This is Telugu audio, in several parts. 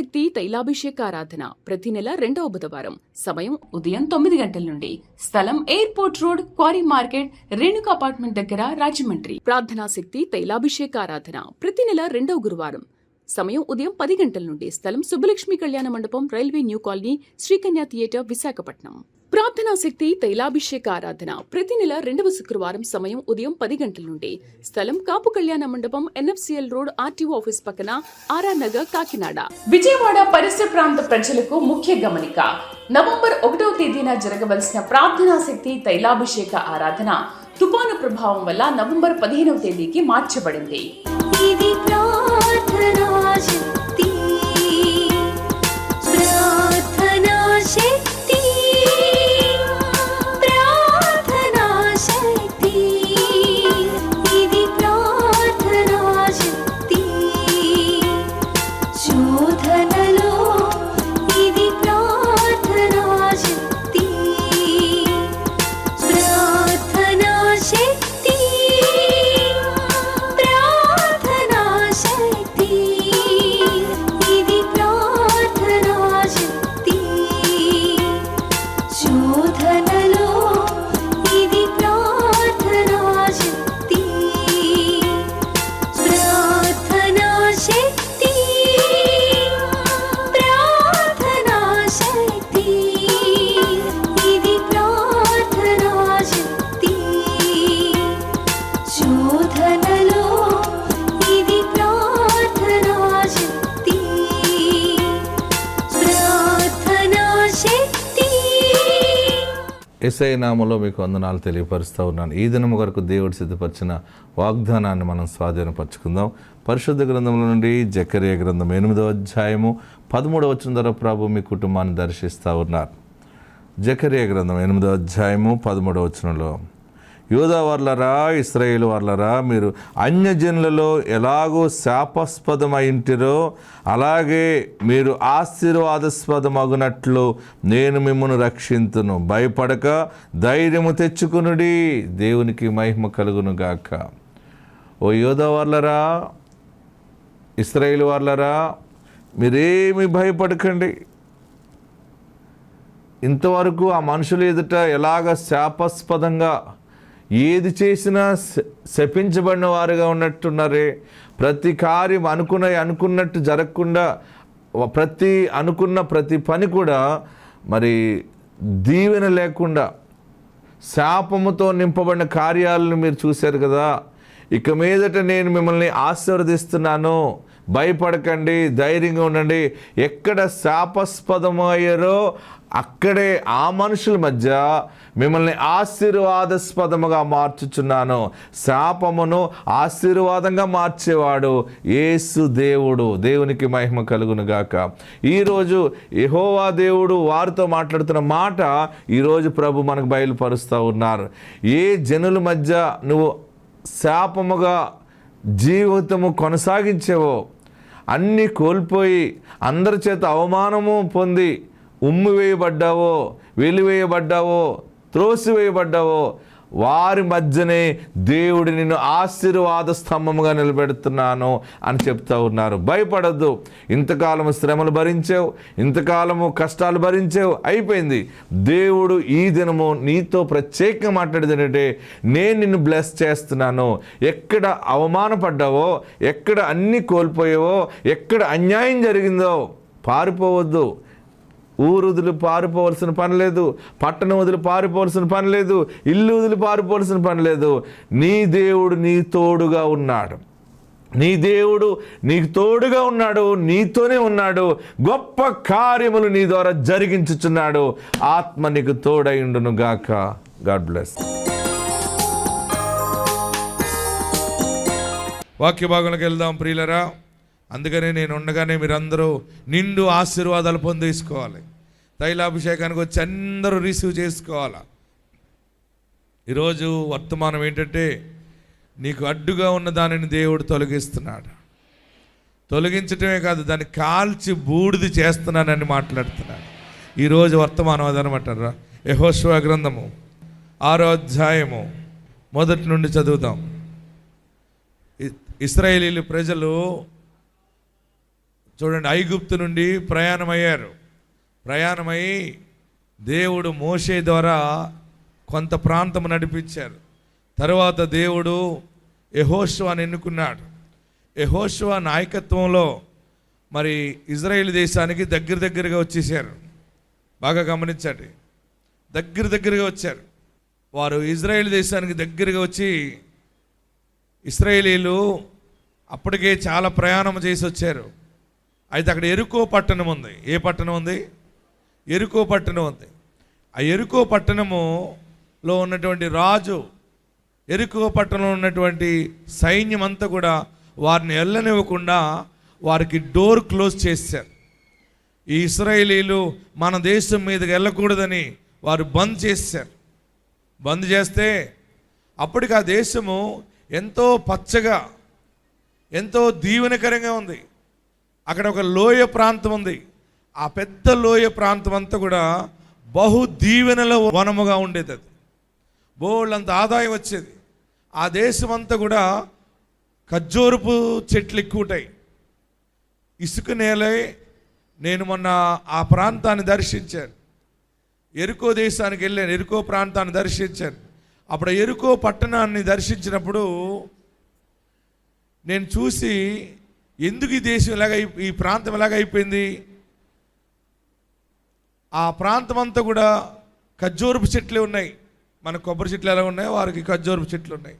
శక్తి తైలాభిషేక ఆరాధన ప్రతి నెల 2వ బుధవారం. సమయం ఉదయం 9 గంటల నుండి. స్థలం airport road, quarry market, Renuka apartment దగ్గర, రాజమండ్రి. ప్రార్థనా శక్తి తైలాభిషేక ఆరాధన ప్రతి నెల 2వ గురువారం. సమయం ఉదయం 10 గంటల నుండి. స్థలం సుబ్బలక్ష్మి కళ్యాణ మండపం, railway new colony, Srikanya theatre, Visakhapatnam. ప్రార్థనా శక్తి తైలాభిషేక ఆరాధన ప్రతి నెల 2వ శుక్రవారం. సమయం ఉదయం 10 గంటల నుండి. స్థలం కాపు కళ్యాణ మండపం, NFCL రోడ్, RTO ఆఫీస్ పక్కన, RR నగర్, కాకినాడ. విజయవాడ పరిసర ప్రాంత ప్రజలకు ముఖ్య గమనిక. నవంబర్ 1వ తేదీన జరగవలసిన ప్రార్థనా శక్తి తైలాభిషేక ఆరాధన తుఫాను ప్రభావం వల్ల నవంబర్ 15వ తేదీకి మార్చబడింది. యేసయ్య నామములో మీకు వందనాలు తెలియపరుస్తూ ఉన్నాను. ఈ దినము వరకు దేవుడు సిద్ధపరిచిన వాగ్దానాన్ని మనం స్వాధీనపరచుకుందాం. పరిశుద్ధ గ్రంథంలో నుండి జకర్యా గ్రంథం 8వ అధ్యాయము 13వ వచనం ద్వారా ప్రభు మీ కుటుంబాన్ని దర్శిస్తూ ఉన్నారు. జకర్యా గ్రంథం 8వ అధ్యాయము 13వ వచనంలో, యూదా వార్లరా, ఇశ్రాయేలు వార్లరా, మీరు అన్యజనులలో ఎలాగో శాపాస్పదమైంటిరో అలాగే మీరు ఆశీర్వాదాస్పదమగునట్లు నేను మిమ్మల్ని రక్షింతును. భయపడక ధైర్యము తెచ్చుకునుడి, దేవునికి మహిమ కలుగును గాక. ఓ యూదా వార్లరా, ఇశ్రాయేలు వార్లరా, మీరేమి భయపడకండి. ఇంతవరకు ఆ మనుషులు ఎదుట ఎలాగ శాపాస్పదంగా ఏది చేసినా శపించబడిన వారుగా ఉన్నట్టున్నారే. ప్రతి కార్యం అనుకున్నట్టు జరగకుండా, ప్రతి పని కూడా మరి దీవెన లేకుండా శాపముతో నింపబడిన కార్యాలను మీరు చూశారు కదా. ఇక మీదట నేను మిమ్మల్ని ఆశీర్వదిస్తున్నాను, భయపడకండి, ధైర్యంగా ఉండండి. ఎక్కడ శాపాస్పదమయ్యారో అక్కడే ఆ మనుషుల మధ్య మిమ్మల్ని ఆశీర్వాదాస్పదముగా మార్చుచున్నాను. శాపమును ఆశీర్వాదంగా మార్చేవాడు యేసు దేవుడు. దేవునికి మహిమ కలుగును గాక. ఈరోజు యెహోవా దేవుడు వారితో మాట్లాడుతున్న మాట ఈరోజు ప్రభు మనకు బయలుపరుస్తూ ఉన్నారు. ఏ జనుల మధ్య నువ్వు శాపముగా జీవితము కొనసాగించేవో, అన్నీ కోల్పోయి అందరి చేత అవమానము పొంది ఉమ్మి వేయబడ్డావో, వెలివేయబడ్డావో, త్రోసివేయబడ్డావో, వారి మధ్యనే దేవుడు నిన్ను ఆశీర్వాద స్తంభముగా నిలబెడుతున్నాను అని చెప్తా ఉన్నారు. భయపడద్దు. ఇంతకాలము శ్రమలు భరించావు, ఇంతకాలము కష్టాలు భరించావు, అయిపోయింది. దేవుడు ఈ దినము నీతో ప్రత్యేకంగా మాట్లాడేది ఏంటంటే, నేను నిన్ను బ్లెస్ చేస్తున్నాను. ఎక్కడ అవమానపడ్డావో, ఎక్కడ అన్నీ కోల్పోయావో, ఎక్కడ అన్యాయం జరిగిందో పారిపోవద్దు. ఊరు వదిలి పారిపోవలసిన పని లేదు, పట్టణం వదిలి పారిపోవలసిన పని లేదు, ఇల్లు వదిలి పారిపోవలసిన పని లేదు. నీ దేవుడు నీ తోడుగా ఉన్నాడు. నీ దేవుడు నీకు తోడుగా ఉన్నాడు, నీతోనే ఉన్నాడు. గొప్ప కార్యములు నీ ద్వారా జరిగించుచున్నాడు. ఆత్మ నీకు తోడైండును గాక. God bless. వాక్య భాగంలోకి వెళ్దాం ప్రియులరా. అందుకనే నేను ఉండగానే మీరందరూ నిండు ఆశీర్వాదాలు పొందేసుకోవాలి. తైలాభిషేకానికి వచ్చి అందరూ రిసీవ్ చేసుకోవాలి. ఈరోజు వర్తమానం ఏంటంటే, నీకు అడ్డుగా ఉన్న దానిని దేవుడు తొలగిస్తున్నాడు. తొలగించటమే కాదు, దాన్ని కాల్చి బూడిది చేస్తున్నానని మాట్లాడుతున్నాడు. ఈరోజు వర్తమానం అదనమాట. యెహోషువ గ్రంథము 6వ అధ్యాయము 1 నుండి చదువుదాం. ఇశ్రాయేలీలు ప్రజలు చూడండి, ఐగుప్తు నుండి ప్రయాణమయ్యారు. ప్రయాణమై దేవుడు మోషే ద్వారా కొంత ప్రాంతం నడిపించారు. తర్వాత దేవుడు యెహోషువను ఎన్నుకున్నాడు. యెహోషువ నాయకత్వంలో మరి ఇజ్రాయేల్ దేశానికి దగ్గరగా వచ్చేసారు. బాగా గమనించండి, దగ్గరగా వచ్చారు. వారు ఇజ్రాయేల్ దేశానికి దగ్గరగా వచ్చి, ఇశ్రాయేలీలు అప్పటికే చాలా ప్రయాణం చేసి వచ్చారు. అయితే అక్కడ ఎరుకో పట్టణం ఉంది. ఏ పట్టణం ఉంది? ఎరుకో పట్టణం ఉంది. ఆ ఎరుకో పట్టణములో ఉన్నటువంటి రాజు, ఎరుకో పట్టణంలో ఉన్నటువంటి సైన్యం అంతా కూడా వారిని వెళ్ళనివ్వకుండా వారికి డోర్ క్లోజ్ చేశారు. ఈ ఇశ్రాయేలీలు మన దేశం మీదకి వెళ్ళకూడదని వారు బంద్ చేశారు. బంద్ చేస్తే అప్పటికి ఆ దేశము ఎంతో పచ్చగా, ఎంతో దీవెనకరంగా ఉంది. అక్కడ ఒక లోయ ప్రాంతం ఉంది. ఆ పెద్ద లోయ ప్రాంతం అంతా కూడా బహు దీవెనల వనముగా ఉండేది. అది బోళ్ళంత ఆదాయం వచ్చేది. ఆ దేశం అంతా కూడా ఖర్జూరపు చెట్లు ఎక్కువ ఉంటాయి, ఇసుక నేలే. నేను మొన్న ఆ ప్రాంతాన్ని దర్శించాను. ఎరుకో దేశానికి వెళ్ళాను, ఎరుకో ప్రాంతాన్ని దర్శించాను. అప్పుడు ఎరుకో పట్టణాన్ని దర్శించినప్పుడు నేను చూసి, ఎందుకు ఈ దేశం ఈ ప్రాంతం ఎలాగైపోయింది? ఆ ప్రాంతం అంతా కూడా ఖర్జూరపు చెట్లే ఉన్నాయి. మన కొబ్బరి చెట్లు ఎలా ఉన్నాయో వారికి ఖర్జూరపు చెట్లు ఉన్నాయి.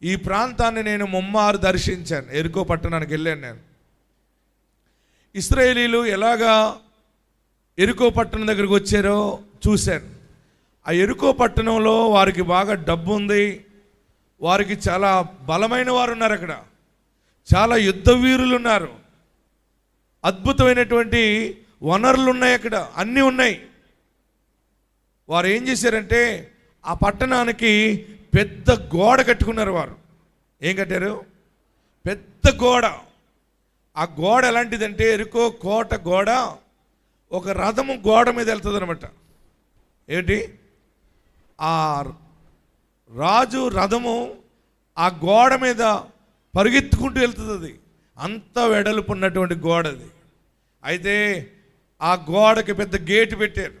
ఈ ప్రాంతాన్ని నేను ముమ్మారు దర్శించాను. ఎరుకో పట్టణానికి వెళ్ళాను నేను. ఇశ్రాయేలీలు ఎలాగా ఎరుకో పట్టణం దగ్గరికి వచ్చారో చూశాను. ఆ ఎరుకో పట్టణంలో వారికి బాగా డబ్బు ఉంది. వారికి చాలా బలమైన వారు ఉన్నారు. అక్కడ చాలా యుద్ధ వీరులు ఉన్నారు. అద్భుతమైనటువంటి వనరులు ఉన్నాయి. అక్కడ అన్నీ ఉన్నాయి. వారు ఏం చేశారంటే ఆ పట్టణానికి పెద్ద గోడ కట్టుకున్నారు. వారు ఏం కట్టారు? పెద్ద గోడ. ఆ గోడ ఎలాంటిదంటే ఎరుకో కోట గోడ ఒక రథము గోడ మీద వెళ్తుంది అనమాట. ఏంటి? ఆ రాజు రథము ఆ గోడ మీద పరిగెత్తుకుంటూ వెళ్తుంది. అది అంత వెడల్పు ఉన్నటువంటి గోడ అది. అయితే ఆ గోడకి పెద్ద గేటు పెట్టారు.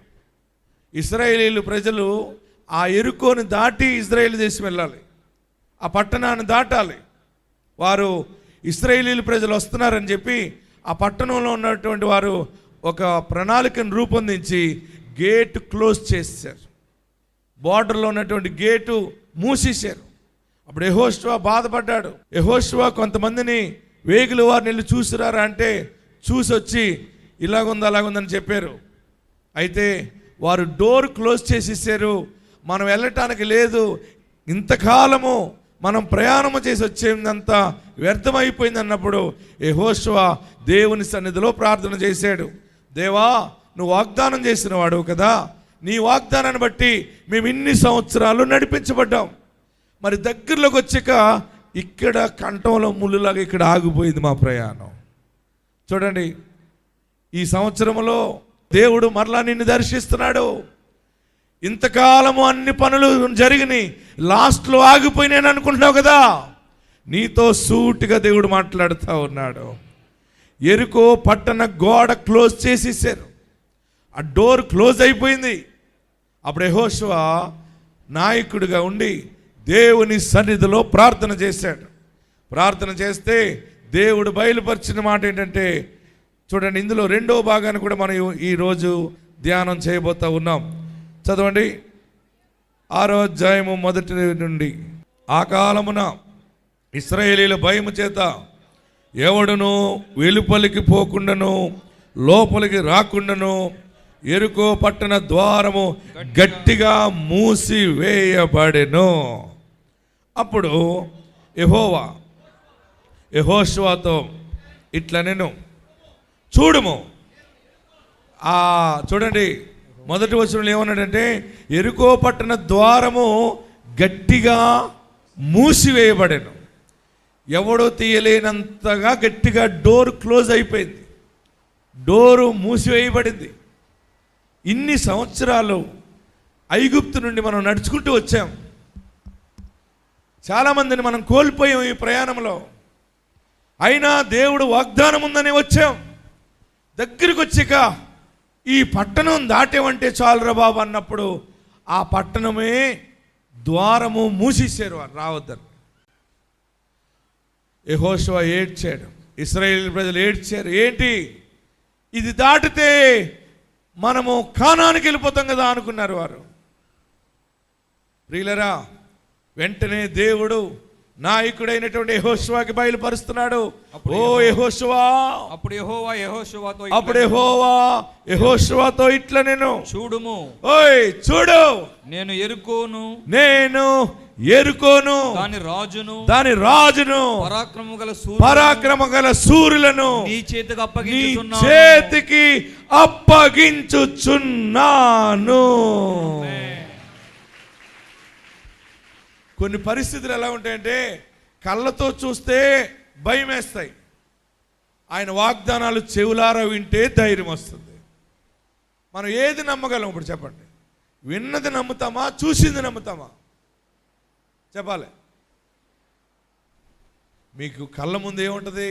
ఇశ్రాయేలీలు ప్రజలు ఆ ఎరుకోని దాటి ఇజ్రాయేల్ దేశం వెళ్ళాలి, ఆ పట్టణాన్ని దాటాలి. వారు ఇశ్రాయేలీలు ప్రజలు వస్తున్నారని చెప్పి ఆ పట్టణంలో ఉన్నటువంటి వారు ఒక ప్రణాళికను రూపొందించి గేటు క్లోజ్ చేశారు. బార్డర్లో ఉన్నటువంటి గేటు మూసేశారు. అప్పుడు యెహోషువ బాధపడ్డాడు. యెహోషువ కొంతమందిని వేగుల వారిని వెళ్ళి చూసిరారా అంటే చూసి వచ్చి ఇలాగుంది అలాగుందని చెప్పారు. అయితే వారు డోర్ క్లోజ్ చేసేసారు. మనం వెళ్ళటానికి లేదు. ఇంతకాలము మనం ప్రయాణము చేసి వచ్చేదంతా వ్యర్థమైపోయింది అన్నప్పుడు యెహోషువ దేవుని సన్నిధిలో ప్రార్థన చేశాడు. దేవా, నువ్వు వాగ్దానం చేసిన వాడు కదా, నీ వాగ్దానాన్ని బట్టి మేము ఇన్ని సంవత్సరాలు నడిపించబడ్డాం. మరి దగ్గరలోకి వచ్చాక ఇక్కడ కంఠంలో ముళ్ళులాగా ఇక్కడ ఆగిపోయింది మా ప్రయాణం. చూడండి, ఈ సంవత్సరంలో దేవుడు మరలా నిన్ను దర్శిస్తున్నాడు. ఇంతకాలము అన్ని పనులు జరిగినాయి, లాస్ట్లో ఆగిపోయినాను అనుకుంటున్నావు కదా, నీతో సూటిగా దేవుడు మాట్లాడుతూ ఉన్నాడు. ఎరుకో పట్టణ గోడ క్లోజ్ చేసేసారు. ఆ డోర్ క్లోజ్ అయిపోయింది. అప్పుడు యెహోషువ నాయకుడిగా ఉండి దేవుని సన్నిధిలో ప్రార్థన చేశాడు. ప్రార్థన చేస్తే దేవుడు బయలుపరిచిన మాట ఏంటంటే, చూడండి, ఇందులో రెండో భాగాన్ని కూడా మనం ఈరోజు ధ్యానం చేయబోతా ఉన్నాం. చదవండి, 6వ అధ్యాయము 1 నుండి. ఆ కాలమున ఇశ్రాయేలీల భయము చేత ఎవడును వెలుపలికి పోకుండాను లోపలికి రాకుండాను ఎరుకో పట్టణ ద్వారము గట్టిగా మూసివేయబడెను. అప్పుడు యెహోవా యెహోషువతో ఇట్లా నేను చూడుము. చూడండి, మొదటి వచనంలో ఏమన్నాడంటే ఎరుకో పట్టణ ద్వారము గట్టిగా మూసివేయబడెను. ఎవడో తీయలేనంతగా గట్టిగా డోర్ క్లోజ్ అయిపోయింది. డోరు మూసివేయబడింది. ఇన్ని సంవత్సరాలు ఐగుప్తు నుండి మనం నడుచుకుంటూ వచ్చాం. చాలామందిని మనం కోల్పోయాం ఈ ప్రయాణంలో. అయినా దేవుడు వాగ్దానం ఉందని వచ్చాం. దగ్గరికి వచ్చాక ఈ పట్టణం దాటేవంటే చాలురా బాబు అన్నప్పుడు ఆ పట్టణమే ద్వారము మూసేశారు, వారు రావద్దని. యెహోషువ ఏడ్చాడు, ఇశ్రాయేలు ప్రజలు ఏడ్చారు. ఏంటి ఇది దాటితే మనము కానానికి వెళ్ళిపోతాం కదా అనుకున్నారు వారు. ప్రియులరా, వెంటనే దేవుడు నాయకుడైనటువంటి యెహోషువకి బయలుపరుస్తున్నాడు. ఓ యెహోషువా, అప్పుడు యెహోవా యెహోషువతో ఇట్లా నేను చూడుము, ఓయ్ చూడు, నేను ఎరుకోను దాని రాజును పరాక్రమ గల సూరులను నీ చేతికి అప్పగించుచున్నాను. కొన్ని పరిస్థితులు ఎలా ఉంటాయంటే కళ్ళతో చూస్తే భయం వేస్తాయి, ఆయన వాగ్దానాలు చెవులారా వింటే ధైర్యం వస్తుంది. మనం ఏది నమ్మగలం ఇప్పుడు చెప్పండి? విన్నది నమ్ముతామా, చూసింది నమ్ముతామా? చెప్పాలి. మీకు కళ్ళ ముందు ఏముంటుంది?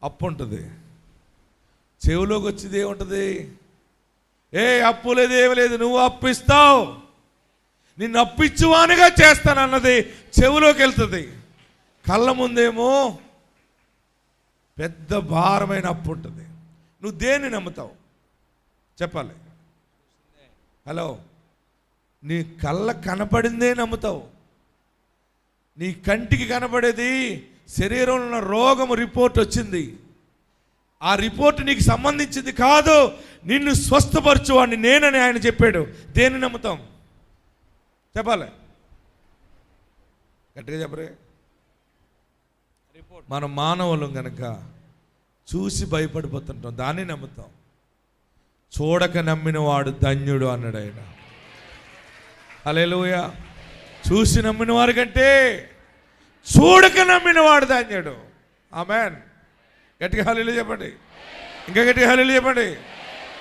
అప్పు ఉంటుంది. చెవులోకి వచ్చేది ఏముంటుంది? అప్పు లేదు, ఏమి లేదు, నువ్వు అప్పిస్తావు, నిన్ను అప్పిచ్చువానిగా చేస్తానన్నది చెవులోకి వెళ్తుంది. కళ్ళ ముందేమో పెద్ద భారమైన అప్పు ఉంటుంది. నువ్వు దేన్ని నమ్ముతావు చెప్పాలి? హలో, నీ కళ్ళ కనపడిందే నమ్ముతావు. నీ కంటికి కనపడేది శరీరంలో ఉన్న రోగము రిపోర్ట్ వచ్చింది, ఆ రిపోర్ట్ నీకు సంబంధించింది కాదు, నిన్ను స్వస్థపరచువాడిని నేనని ఆయన చెప్పాడు. దేన్ని నమ్ముతాం చెప్పాలి? గట్టిగా చెప్పరే. మనం మానవులం కనుక చూసి భయపడిపోతుంటాం, దాన్ని నమ్ముతాం. చూడక నమ్మిన వాడు ధన్యుడు అన్నాడు ఆయన. హల్లెలూయా. చూసి నమ్మిన వారి కంటే చూడక నమ్మిన వాడు ధన్యుడు. ఆమేన్. గట్టిగా హల్లెలూయా చెప్పండి, ఇంకా గట్టిగా హల్లెలూయా చెప్పండి,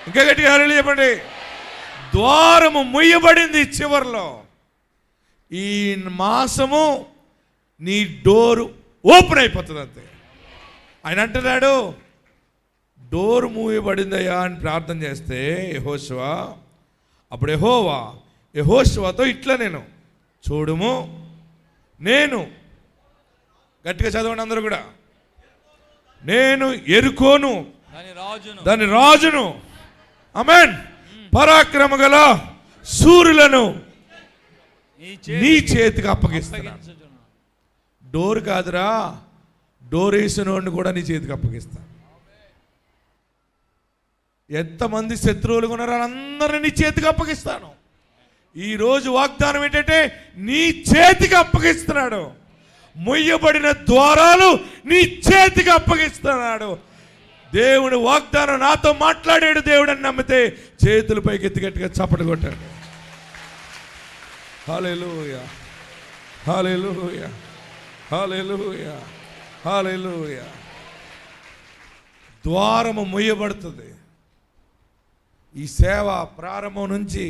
ఇంకా గట్టిగా హల్లెలూయా చెప్పండి. ద్వారము ముయ్యబడింది చివర్లో. ఈ మాసము నీ డోరు ఓపెన్ అయిపోతుంది అంతే. ఆయన అంటున్నాడు, డోరు మూయబడిందయ్యా అని ప్రార్థన చేస్తే యెహోషువ, అప్పుడు యెహోషువతో ఇట్లా నేను చూడుము, నేను గట్టిగా చదవండి అందరూ కూడా, నేను ఎరుకోను దాని రాజును, ఆమేన్, పరాక్రమ గల సూరులను నీ చేతికి అప్పగిస్తాను. డోర్ కాదురా, డోర్ వేసినోడిని కూడా నీ చేతికి అప్పగిస్తాను. ఎంతమంది శత్రువులు ఉన్నారో అందరిని నీ చేతికి అప్పగిస్తాను. ఈరోజు వాగ్దానం ఏంటంటే నీ చేతికి అప్పగిస్తున్నాడు. మొయ్యబడిన ద్వారాలు నీ చేతికి అప్పగిస్తున్నాడు. దేవుడు వాగ్దానం నాతో మాట్లాడాడు దేవుడు అని నమ్మితే చేతుల పైకి ఎత్తి గట్టిగా చప్పట్లు కొట్టాడు. హల్లెలూయా, హల్లెలూయా, హల్లెలూయా, హల్లెలూయా. ద్వారము మొయ్యబడుతుంది. ఈ సేవ ప్రారంభం నుంచి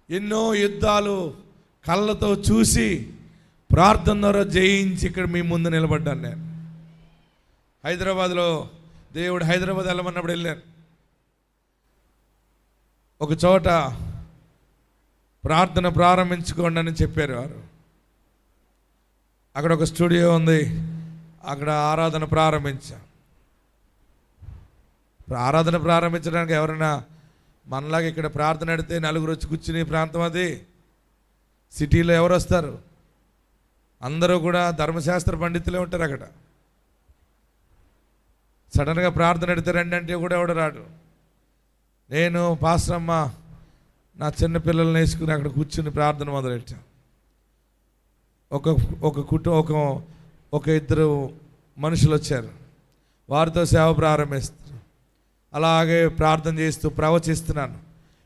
ఎన్నో యుద్ధాలు కళ్ళతో చూసి ప్రార్థన ద్వారా జయించి ఇక్కడ మీ ముందు నిలబడ్డాను. నేను హైదరాబాద్లో దేవుడు హైదరాబాద్ వెళ్ళమన్నప్పుడు వెళ్ళాను. ఒక చోట ప్రార్థన ప్రారంభించుకోండి అని చెప్పారు వారు. అక్కడ ఒక స్టూడియో ఉంది, అక్కడ ఆరాధన ప్రారంభించాం. ఆరాధన ప్రారంభించడానికి ఎవరైనా మనలాగా ఇక్కడ ప్రార్థన అడితే నలుగురు వచ్చి కూర్చుని ప్రాంతం అది. సిటీలో ఎవరు వస్తారు? అందరూ కూడా ధర్మశాస్త్ర పండితులే ఉంటారు. అక్కడ సడన్గా ప్రార్థన అడితే రండి అంటే కూడా ఎవడు రాడు. నేను పాస్టరమ్మ నా చిన్న పిల్లల్ని వేసుకుని అక్కడ కూర్చుని ప్రార్థన మొదలెట్టాను. ఒక ఇద్దరు మనుషులు వచ్చారు, వారితో సేవ ప్రారంభిస్తారు. అలాగే ప్రార్థన చేస్తూ ప్రవచిస్తున్నాను.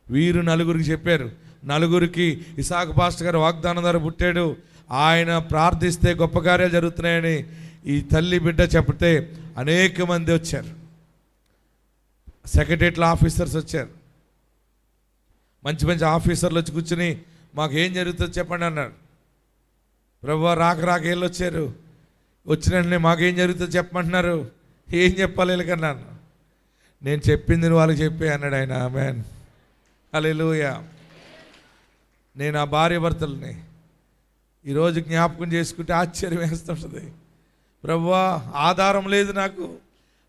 వీరు నలుగురికి చెప్పారు. నలుగురికి ఇసాకు పాస్టర్ గారు వాగ్దానం ద్వారా పుట్టాడు, ఆయన ప్రార్థిస్తే గొప్ప కార్యాలు జరుగుతున్నాయని ఈ తల్లి బిడ్డ చెప్తే అనేక మంది వచ్చారు. సెక్రటరియట్ల ఆఫీసర్స్ వచ్చారు, మంచి మంచి ఆఫీసర్లు వచ్చి కూర్చుని మాకు ఏం జరుగుతుందో చెప్పండి అన్నారు. ప్రభువా రాక ఏళ్ళు వచ్చారు, వచ్చిన వెంటనే మాకేం జరుగుతుందో చెప్పమంటున్నారు. ఏం చెప్పాలి వీళ్ళకన్నాను. నేను చెప్పింది నువ్వు వాళ్ళకి చెప్పే అన్నాడు ఆయన. ఆమేన్, హల్లెలూయా. నేను ఆ భార్య భర్తల్ని ఈరోజు జ్ఞాపకం చేసుకుంటే ఆశ్చర్యం వేస్తుంటుంది. ప్రభువా, ఆధారం లేదు నాకు.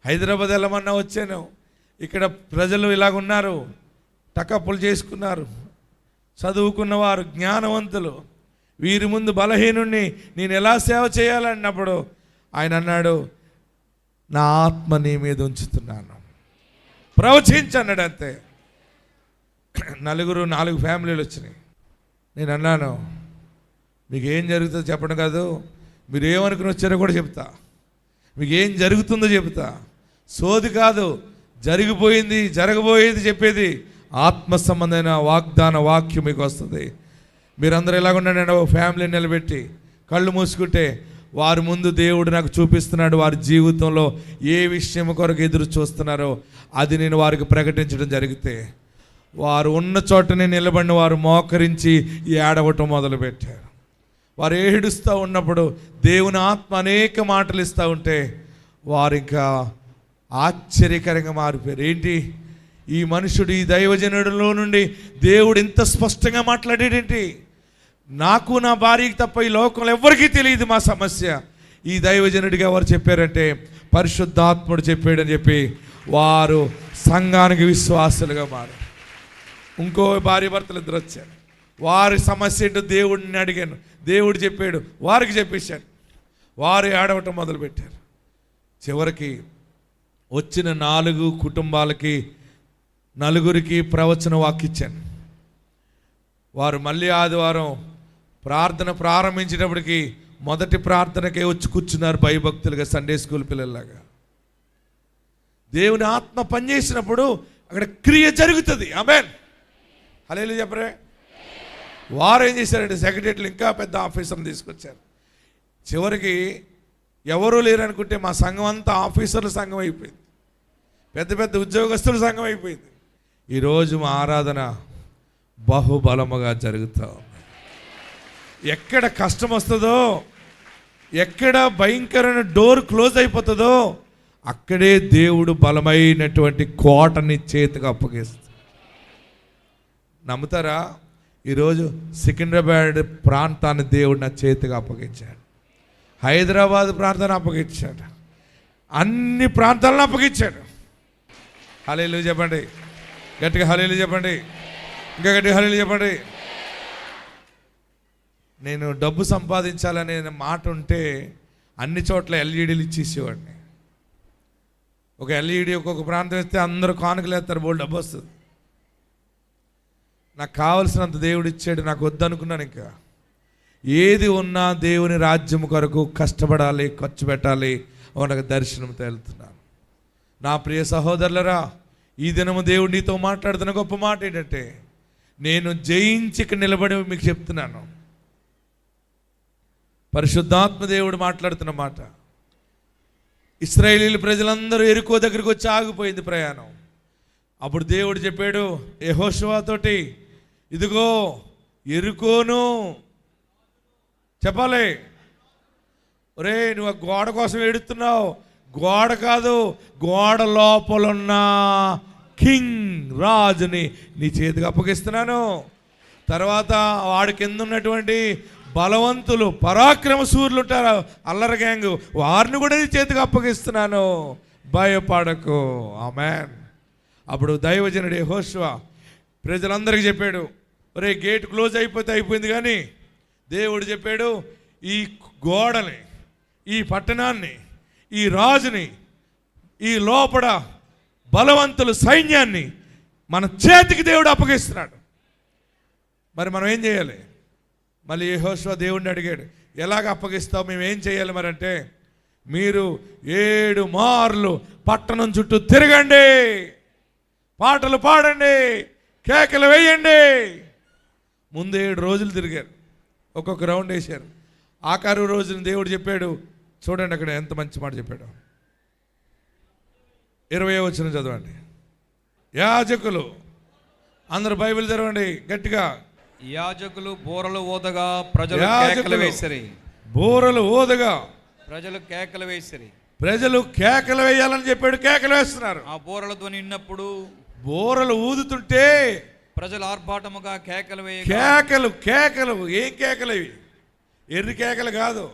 హైదరాబాద్ వెళ్ళమన్నా వచ్చాను, ఇక్కడ ప్రజలు ఇలాగున్నారు, టకప్పులు చేసుకున్నారు, చదువుకున్నవారు, జ్ఞానవంతులు, వీరి ముందు బలహీనుణ్ణి నేను ఎలా సేవ చేయాలన్నప్పుడు ఆయన అన్నాడు, నా ఆత్మ నీ మీద ఉంచుతున్నాను, ప్రవచించన్నాడు. అంతే. 4 ఫ్యామిలీలు వచ్చినాయి. నేను అన్నాను, మీకు ఏం జరుగుతుందో చెప్పడం కాదు, మీరు ఏమనుకుని వచ్చారో కూడా చెప్తా, మీకు ఏం జరుగుతుందో చెప్తా. సోది కాదు, జరిగిపోయింది జరగబోయేది చెప్పేది. ఆత్మ సంబంధమైన వాగ్దాన వాక్యం మీకు వస్తుంది. మీరందరూ ఎలాగుండండి, ఓ ఫ్యామిలీని నిలబెట్టి కళ్ళు మూసుకుంటే వారి ముందు దేవుడు నాకు చూపిస్తున్నాడు, వారి జీవితంలో ఏ విషయం కొరకు ఎదురు చూస్తున్నారో అది నేను వారికి ప్రకటించడం జరిగితే వారు ఉన్న చోటనే నిలబడిన వారు మోకరించి ఏడవటం మొదలుపెట్టారు. వారు ఏడుస్తూ ఉన్నప్పుడు దేవుని ఆత్మ అనేక మాటలు ఇస్తూ ఉంటే వారు ఇంకా ఆశ్చర్యకరంగా మారిపోయారు. ఏంటి ఈ మనుషుడు, ఈ దైవజనుడిలో నుండి దేవుడు ఇంత స్పష్టంగా మాట్లాడేదేంటి? నాకు నా భార్యకి తప్ప ఈ లోకంలో ఎవరికీ తెలియదు మా సమస్య. ఈ దైవజనుడిగా ఎవరు చెప్పారంటే పరిశుద్ధాత్ముడు చెప్పాడని చెప్పి వారు సంఘానికి విశ్వాసులుగా మారారు. ఇంకో భార్య భర్తలు ఇద్దరు వచ్చారు. వారి సమస్య ఏంటో దేవుడిని అడిగాను, దేవుడు చెప్పాడు, వారికి చెప్పేశాడు. వారు ఏడవటం మొదలుపెట్టారు. చివరికి వచ్చిన 4 కుటుంబాలకి 4 ప్రవచన వాక్కిచ్చాను. వారు మళ్ళీ ఆదివారం ప్రార్థన ప్రారంభించేటప్పటికి మొదటి ప్రార్థనకే వచ్చి కూర్చున్నారు భయభక్తులుగా, సండే స్కూల్ పిల్లల్లాగా. దేవుని ఆత్మ పనిచేసినప్పుడు అక్కడ క్రియ జరుగుతుంది. ఆమేన్, హల్లెలూయా చెప్పరే. వారు ఏం చేశారంటే సెక్రటరీలు ఇంకా పెద్ద ఆఫీసర్ని తీసుకొచ్చారు. చివరికి ఎవరూ లేరనుకుంటే మా సంఘం అంతా ఆఫీసర్ల సంఘం అయిపోయింది, పెద్ద పెద్ద ఉద్యోగస్తుల సంఘం అయిపోయింది. ఈరోజు మా ఆరాధన బహుబలముగా జరుగుతూ ఉంది. ఎక్కడ కష్టం వస్తుందో, ఎక్కడ భయంకరమైన డోర్ క్లోజ్ అయిపోతుందో అక్కడే దేవుడు బలమైనటువంటి కోటని చేతికి అప్పగిస్తాడు. నమ్ముతారా? ఈరోజు సికింద్రాబాద్ ప్రాంతాన్ని దేవుడు నా చేతికి అప్పగించాడు, హైదరాబాద్ ప్రాంతాన్ని అప్పగించాడు, అన్ని ప్రాంతాలను అప్పగించాడు. హల్లెలూయా చెప్పండి, గట్టిగా హల్లెలూయా చెప్పండి, ఇంకా గట్టిగా హల్లెలూయా చెప్పండి. నేను డబ్బు సంపాదించాలనే మాట ఉంటే అన్ని చోట్ల ఎల్ఈడీలు ఇచ్చేసేవాడిని. ఒక ఎల్ఈడి ఒక్కొక్క ప్రాంతం ఇస్తే అందరూ కానుకలు వేస్తారు, బోల్ డబ్బు వస్తుంది. నాకు కావలసినంత దేవుడు ఇచ్చాడు, నాకు వద్దనుకున్నాను. ఇంకా ఏది ఉన్నా దేవుని రాజ్యం కొరకు కష్టపడాలి, ఖర్చు పెట్టాలి, నాకు దర్శనంతో వెళ్తున్నాను. నా ప్రియ సహోదరులరా, ఈ దినము దేవుడు నీతో మాట్లాడుతున్న గొప్ప మాట ఏంటంటే, నేను జయించి ఇక్కడ నిలబడి మీకు చెప్తున్నాను. పరిశుద్ధాత్మ దేవుడు మాట్లాడుతున్న మాట. ఇశ్రాయేలీయుల ప్రజలందరూ యెరికో దగ్గరికి వచ్చి ఆగిపోయింది ప్రయాణం. అప్పుడు దేవుడు చెప్పాడు యెహోషువతోటి, ఇదిగో యెరికోను చెప్పాలి, ఒరే నువ్వు గోడ కోసం ఏడుస్తున్నావు, గోడ కాదు, గోడ లోపలున్న కింగ్ రాజుని నీ చేతికి అప్పగిస్తున్నాను. తర్వాత వాడి కింద ఉన్నటువంటి బలవంతులు, పరాక్రమ శూరులు ఉంటారు, అల్లరి గ్యాంగు, వారిని కూడా నీ చేతికి అప్పగిస్తున్నాను, భయపడకు. ఆమేన్. అప్పుడు దైవజనుడు యెహోషువ ప్రజలందరికీ చెప్పాడు, ఒరే గేట్ క్లోజ్ అయిపోతే అయిపోయింది, కానీ దేవుడు చెప్పాడు ఈ గోడని, ఈ పట్టణాన్ని, ఈ రాజుని, ఈ లోపల బలవంతులు సైన్యాన్ని మన చేతికి దేవుడు అప్పగిస్తున్నాడు. మరి మనం ఏం చేయాలి? మళ్ళీ యెహోషువ దేవుడిని అడిగాడు, ఎలాగ అప్పగిస్తావు, మేము ఏం చేయాలి మరి అంటే, మీరు 7 మార్లు పట్టణం చుట్టూ తిరగండి, పాటలు పాడండి, కేకలు వేయండి. ముందు 7 రోజులు తిరిగారు, ఒక్కొక్క రౌండ్ వేశారు. ఆఖరు రోజున దేవుడు చెప్పాడు, చూడండి అక్కడ ఎంత మంచి మాట చెప్పాడు. 20వ వచనం చదవండి. యాజకులు, అందరు బైబిల్ చదవండి గట్టిగా. యాజకులు బూరలు ఊదగా ప్రజలు కేకలు వేసిరి. బూరలు ఊదగా ప్రజలు కేకలు వేసిరి. ప్రజలు కేకలు వేయాలని చెప్పాడు, కేకలు వేస్తున్నారు. ఆ బూరల ధ్వని విన్నప్పుడు, బూరలు ఊదుతుంటే ప్రజలు ఆర్భాటముగా కేకలు వేయ. కేకలు ఏం కేకలు ఇవి? ఎర్రి కేకలు కాదు.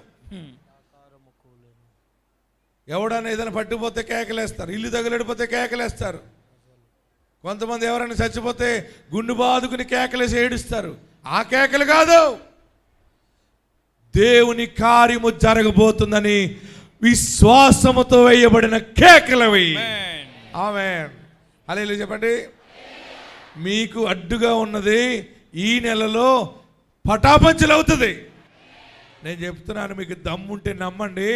ఎవడన్నా ఏదైనా పట్టిపోతే కేకలేస్తారు, ఇల్లు తగిలిడిపోతే కేకలేస్తారు, కొంతమంది ఎవరైనా చచ్చిపోతే గుండు బాదుకుని కేకలేసి ఏడుస్తారు. ఆ కేకలు కాదు, దేవుని కార్యము జరగబోతుందని విశ్వాసముతో వేయబడిన కేకలవి. ఆమేన్. హల్లెలూయా చెప్పండి. మీకు అడ్డుగా ఉన్నది ఈ నెలలో పటాపంచలు అవుతుంది. నేను చెప్తున్నాను, మీకు దమ్ముంటే నమ్మండి,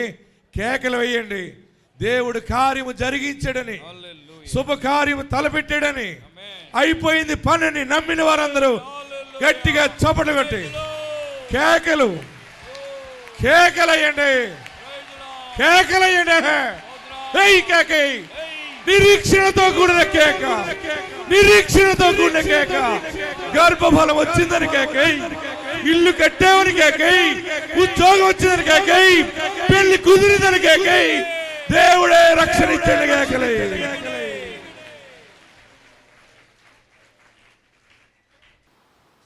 కేకలు వేయండి. దేవుడు కార్యము జరిగించాడని, శుభకార్యము తలపెట్టాడని, అయిపోయింది పనిని నమ్మిన వారందరూ గట్టిగా చప్పట్లు కొట్టి కేకలయ్యండి. నిరీక్షణతో కూడిన కేక, నిరీక్షణతో కూడిన కేక. గర్భఫలం వచ్చిందని కేకై, ఇల్లు కట్టామని కేకై, ఉద్యోగం వచ్చిందని కేకై, పెళ్లి కుదిరిందని కేకై, దేవుడే రక్షణ ఇచ్చాడు కేకలై.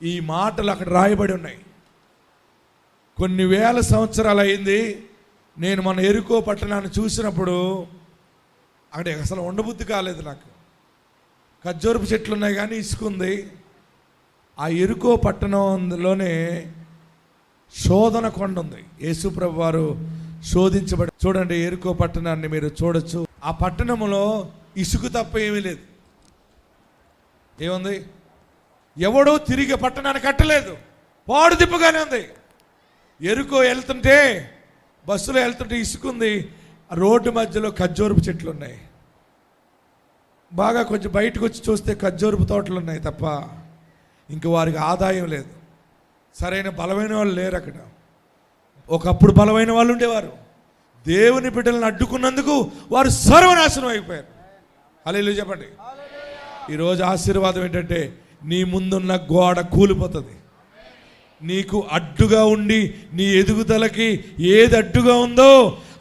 ఈ మాటలు అక్కడ రాయబడి ఉన్నాయి. కొన్ని వేల సంవత్సరాలు అయింది. నేను మన ఎరుకో పట్టణాన్ని చూసినప్పుడు అక్కడ అసలు ఉండబుద్ధి కాలేదు నాకు. ఖర్జూరపు చెట్లు ఉన్నాయి కానీ ఇసుకుంది. ఆ ఎరుకో పట్టణంలోనే శోధన కొండ ఉంది. యేసుప్రభు వారు శోధించబడి, చూడండి ఎరుకో పట్టణాన్ని మీరు చూడొచ్చు. ఆ పట్టణంలో ఇసుక తప్ప ఏమీ లేదు. ఏముంది? ఎవడో తిరిగి పట్టణాన్ని కట్టలేదు, పాడు తిప్పుగానే ఉంది. ఎరుకో వెళ్తుంటే, బస్సులో వెళ్తుంటే ఇసుకుంది. రోడ్డు మధ్యలో ఖర్జూరపు చెట్లు ఉన్నాయి. బాగా కొంచెం బయటకు వచ్చి చూస్తే ఖర్జూరపు తోటలు ఉన్నాయి తప్ప ఇంక వారికి ఆదాయం లేదు. సరైన బలమైన వాళ్ళు లేరు అక్కడ. ఒకప్పుడు బలమైన వాళ్ళు ఉండేవారు. దేవుని బిడ్డలను అడ్డుకున్నందుకు వారు సర్వనాశనం అయిపోయారు. హల్లెలూయా చెప్పండి. ఈరోజు ఆశీర్వాదం ఏంటంటే, నీ ముందున్న గోడ కూలిపోతుంది. నీకు అడ్డుగా ఉండి నీ ఎదుగుదలకి ఏది అడ్డుగా ఉందో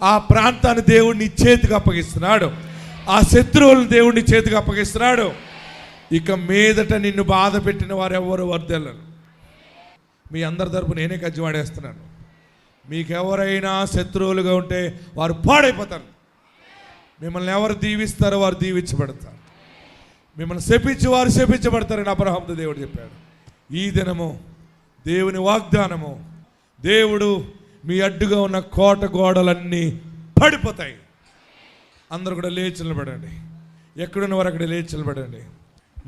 ఆ ప్రాంతాన్ని దేవుడు నీ చేతికి అప్పగిస్తున్నాడు. ఆ శత్రువులను దేవుడు నీ చేతికి అప్పగిస్తున్నాడు. ఇక మీదట నిన్ను బాధ పెట్టిన వారు ఎవరు వర్దెల్లరు. మీ అందరి తరపు నేనే కజ్జివాడేస్తున్నాను. మీకెవరైనా శత్రువులుగా ఉంటే వారు పాడైపోతారు. మిమ్మల్ని ఎవరు దీవిస్తారో వారు దీవించబడతారు. మిమ్మల్ని శపించి వారు శపించబడతారని అబ్రహాముతో దేవుడు చెప్పాడు. ఈ దినము దేవుని వాగ్దానము, దేవుడు మీ అడ్డుగా ఉన్న కోట గోడలన్నీ పడిపోతాయి. అందరూ కూడా లేచి నిలబడండి. ఎక్కడున్న వారు అక్కడ లేచి నిలబడండి.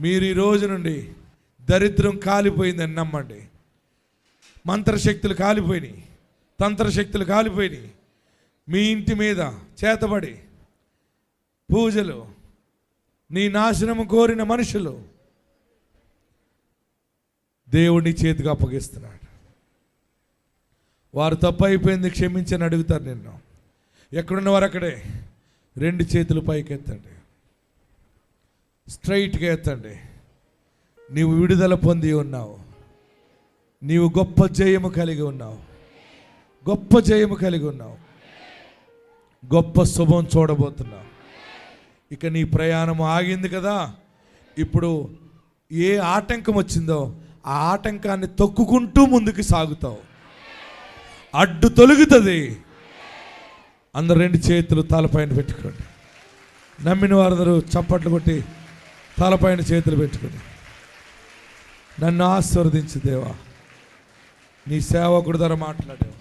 మీరు ఈ రోజు నుండి దరిద్రం కాలిపోయిందని నమ్మండి. మంత్రశక్తులు కాలిపోయినాయి, తంత్రశక్తులు కాలిపోయినాయి. మీ ఇంటి మీద చేతబడి పూజలు, నీ నాశనము కోరిన మనుషులు దేవుడిని చేతికి అప్పగిస్తున్నాడు. వారు తప్పు అయిపోయింది క్షమించని అడుగుతారు నిన్ను. ఎక్కడున్నవారు అక్కడే రెండు చేతులు పైకి ఎత్తండి, స్ట్రైట్గా ఎత్తండి. నీవు విడుదల పొంది ఉన్నావు. నీవు గొప్ప జయము కలిగి ఉన్నావు. గొప్ప జయము కలిగి ఉన్నావు. గొప్ప శుభం చూడబోతున్నావు. ఇక నీ ప్రయాణం ఆగింది కదా. ఇప్పుడు ఏ ఆటంకం వచ్చిందో ఆ ఆటంకాన్ని తొక్కుకుంటూ ముందుకు సాగుతావు. అడ్డు తొలుగుతుంది. అందరు రెండు చేతులు తలపైన పెట్టుకోండి. నమ్మిన వారందరూ చప్పట్లు కొట్టి తలపైన చేతులు పెట్టుకొని, నన్ను ఆశీర్వదించు దేవా. నీ సేవకుడి ద్వారా మాట్లాడావు.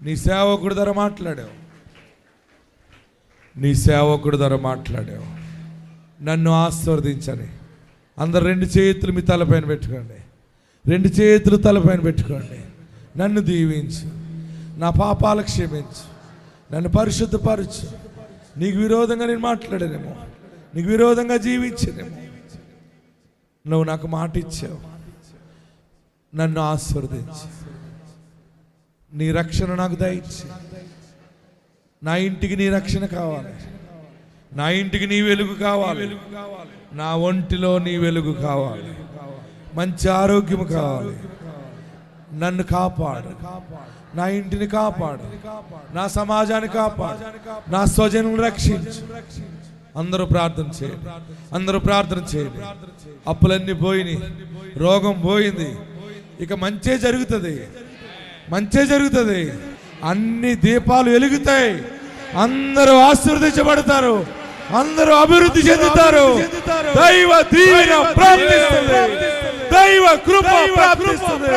నీ సేవకుడి ద్వారా మాట్లాడావు. నీ సేవకుడి ద్వారా మాట్లాడావు. నన్ను ఆశీర్వదించని అందరు రెండు చేతులు మీ తలపైన పెట్టుకోండి. రెండు చేతులు తలపైన పెట్టుకోండి. నన్ను దీవించు, నా పాపాలు క్షమించు, నన్ను పరిశుద్ధపరచు. నీకు విరోధంగా నేను మాట్లాడానేమో, నీకు విరోధంగా జీవించానేమో, నువ్వు నాకు మాట ఇచ్చావు. నన్ను ఆశీర్వదించు. నీ రక్షణ నాకు దయచి. నా ఇంటికి నీ రక్షణ కావాలి. నా ఇంటికి నీ వెలుగు కావాలి. నా ఒంటిలో నీ వెలుగు కావాలి. మంచి ఆరోగ్యం కావాలి. నన్ను కాపాడు. నా ఇంటిని కాపాడు, నా సమాజాన్ని కాపాడు, నా స్వజనులను రక్షించు. అందరూ ప్రార్థన చేయండి, అందరూ ప్రార్థన చేయండి. అప్పులన్నీ పోయినాయి, రోగం పోయింది, ఇక మంచే జరుగుతుంది, మంచే జరుగుతుంది. అన్ని దీపాలు వెలుగుతాయి, అందరూ ఆశీర్వదించబడతారు, అందరూ అభివృద్ధి చెందుతారు. దైవ దీవెన ప్రాప్తిస్తుంది, దైవ కృప ప్రాప్తిస్తుంది.